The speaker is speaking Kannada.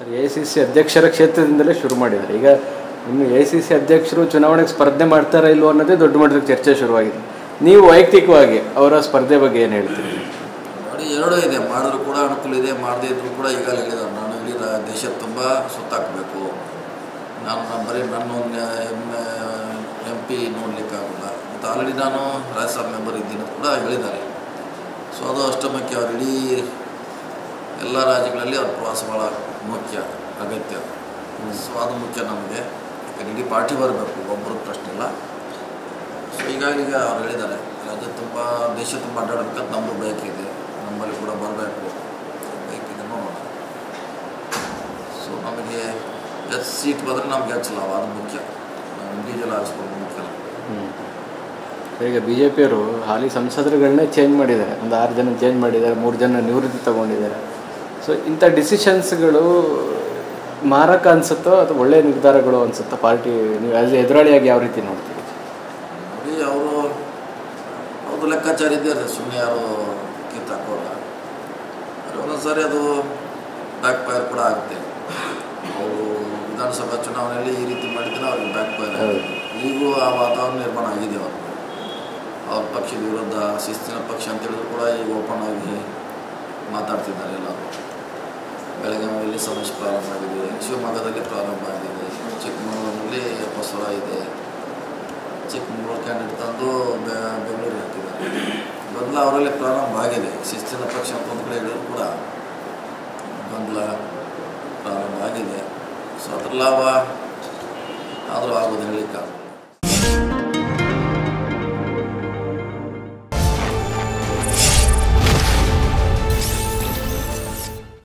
ಸರ್, AICC ಅಧ್ಯಕ್ಷರ ಕ್ಷೇತ್ರದಿಂದಲೇ ಶುರು ಮಾಡಿದ್ದಾರೆ. ಈಗ ಇನ್ನು AICC ಅಧ್ಯಕ್ಷರು ಚುನಾವಣೆಗೆ ಸ್ಪರ್ಧೆ ಮಾಡ್ತಾರಾ ಇಲ್ವೋ ಅನ್ನೋದೇ ದೊಡ್ಡ ಮಟ್ಟದ ಚರ್ಚೆ ಶುರುವಾಗಿದೆ. ನೀವು ವೈಯಕ್ತಿಕವಾಗಿ ಅವರ ಸ್ಪರ್ಧೆ ಬಗ್ಗೆ ಏನು ಹೇಳ್ತೀರಿ? ನೋಡಿ, ಎರಡೂ ಇದೆ. ಮಾಡಿದ್ರು ಕೂಡ ಅನುಕೂಲ ಇದೆ, ಮಾಡದೇ ಇದ್ರೂ ಕೂಡ ಈಗಾಗಲೇ ಹೇಳಿದ್ದಾರೆ. ನಾನು ಇಲ್ಲಿ ದೇಶ ತುಂಬ ಸುತ್ತಾಕಬೇಕು, ನಾನು ಬರೀ ನನ್ನ MP ನೋಡಲಿಕ್ಕಾಗಲ್ಲ, ಮತ್ತು ಆಲ್ರೆಡಿ ನಾನು ರಾಜ್ಯಸಭಾ ಮೆಂಬರ್ ಇದ್ದೀನಿ ಕೂಡ ಹೇಳಿದ್ದಾರೆ. ಸೊ ಅದು ಅಷ್ಟು ಮುಖ್ಯ. ಅವ್ರು ಇಡೀ ಎಲ್ಲ ರಾಜ್ಯಗಳಲ್ಲಿ ಅವ್ರ ಪ್ರವಾಸ ಭಾಳ ಮುಖ್ಯ, ಅಗತ್ಯ. ಸೊ ಅದು ಮುಖ್ಯ ನಮಗೆ. ಇಡೀ ಪಾರ್ಟಿ ಬರಬೇಕು, ಒಬ್ಬರು ಪ್ರಶ್ನೆ ಇಲ್ಲ. ಸೊ ಹೀಗಾಗಿ ಅವ್ರು ಹೇಳಿದ್ದಾರೆ, ರಾಜ್ಯ ತುಂಬ ದೇಶ ತುಂಬ ಅಡ್ಡಾಡಬೇಕಂತ ನಮ್ಮದು ಬಯಕೆ ನಮ್ಮಲ್ಲಿ ಕೂಡ ಬರಬೇಕು ಬಯಕಿದೆ, ನೋಡೋಣ. ಸೊ ನಮಗೆ ಎಷ್ಟು ಸೀಟ್ ಬಂದರೆ ನಮ್ಗೆ ಹೆಚ್ಚು ಲಾಭ, ಅದು ಮುಖ್ಯ. ನಾವು ಇಂಡಿವಿಜುವಲ್ ಆರಿಸ್ಕೊಂಡು ಮುಖ್ಯ. ಈಗ BJPಯವರು ಹಾಲಿ ಸಂಸದರುಗಳನ್ನೇ ಚೇಂಜ್ ಮಾಡಿದ್ದಾರೆ. ಒಂದು 6 ಜನ ಚೇಂಜ್ ಮಾಡಿದ್ದಾರೆ, 3 ಜನ ನಿವೃತ್ತಿ ತೊಗೊಂಡಿದ್ದಾರೆ. ಸೊ ಇಂಥ ಡಿಸಿಷನ್ಸ್ಗಳು ಮಾರಕ ಅನಿಸುತ್ತೋ ಅಥವಾ ಒಳ್ಳೆಯ ನಿರ್ಧಾರಗಳು ಅನಿಸುತ್ತೋ? ಪಾರ್ಟಿ ನೀವು ಆ್ಯಸ್ ಎದುರಾಳಿಯಾಗಿ ಯಾವ ರೀತಿ ನೋಡ್ತೀವಿ? ನೋಡಿ, ಅವ್ರದ್ದು ಲೆಕ್ಕಾಚಾರ ಇದ್ದಾರೆ, ಸುಮ್ಮನೆ ಯಾರು ಕಿತ್ತಾಕೋಲ್ಲ. ಒಂದೊಂದು ಸಾರಿ ಅದು ಬ್ಯಾಕ್ ಫೈರ್ ಕೂಡ ಆಗುತ್ತೆ. ಅವರು ವಿಧಾನಸಭಾ ಚುನಾವಣೆಯಲ್ಲಿ ಈ ರೀತಿ ಮಾಡಿದ್ರೆ ಅವ್ರಿಗೆ ಬ್ಯಾಕ್ ಫೈರ್ ಆಗುತ್ತೆ. ಈಗೂ ಆ ವಾತಾವರಣ ನಿರ್ಮಾಣ ಆಗಿದೆ. ಅವ್ರ ಪಕ್ಷದ ವಿರುದ್ಧ ಶಿಸ್ತಿನ ಪಕ್ಷ ಅಂತ ಹೇಳಿದ್ರು ಕೂಡ ಈಗ ಓಪನ್ ಆಗಿ ಮಾತಾಡ್ತಿದ್ದಾರೆ ಎಲ್ಲರೂ. ಬೆಳಗಾವಿಯಲ್ಲಿ ಸಮಸ್ಯೆ ಪ್ರಾರಂಭ ಆಗಿದೆ, ಶಿವಮೊಗ್ಗದಲ್ಲಿ ಪ್ರಾರಂಭ ಆಗಿದೆ, ಚಿಕ್ಕಮಗಳೂರಿನಲ್ಲಿ ಬಸವ ಇದೆ, ಚಿಕ್ಕಮಗಳೂರು ಕ್ಯಾಂಡಿಡೇಟ್ ತಂದು ಬೆಂಗಳೂರಿಗೆ ಹಾಕಿದ್ದಾರೆ. ಗೊಂದಲ ಅವರಲ್ಲಿ ಪ್ರಾರಂಭ ಆಗಿದೆ. ಶಿಸ್ತಿನ ಪಕ್ಷ ಅಂತ ಒಂದು ಕಡೆ ಹೇಳಿದ್ರು ಕೂಡ ಗೊಂದಲ ಪ್ರಾರಂಭ ಆಗಿದೆ. ಸೊ ಅದ್ರ ಲಾಭ ಆದರೂ ಆಗೋದು ಹೇಳಲಿಕ್ಕೆ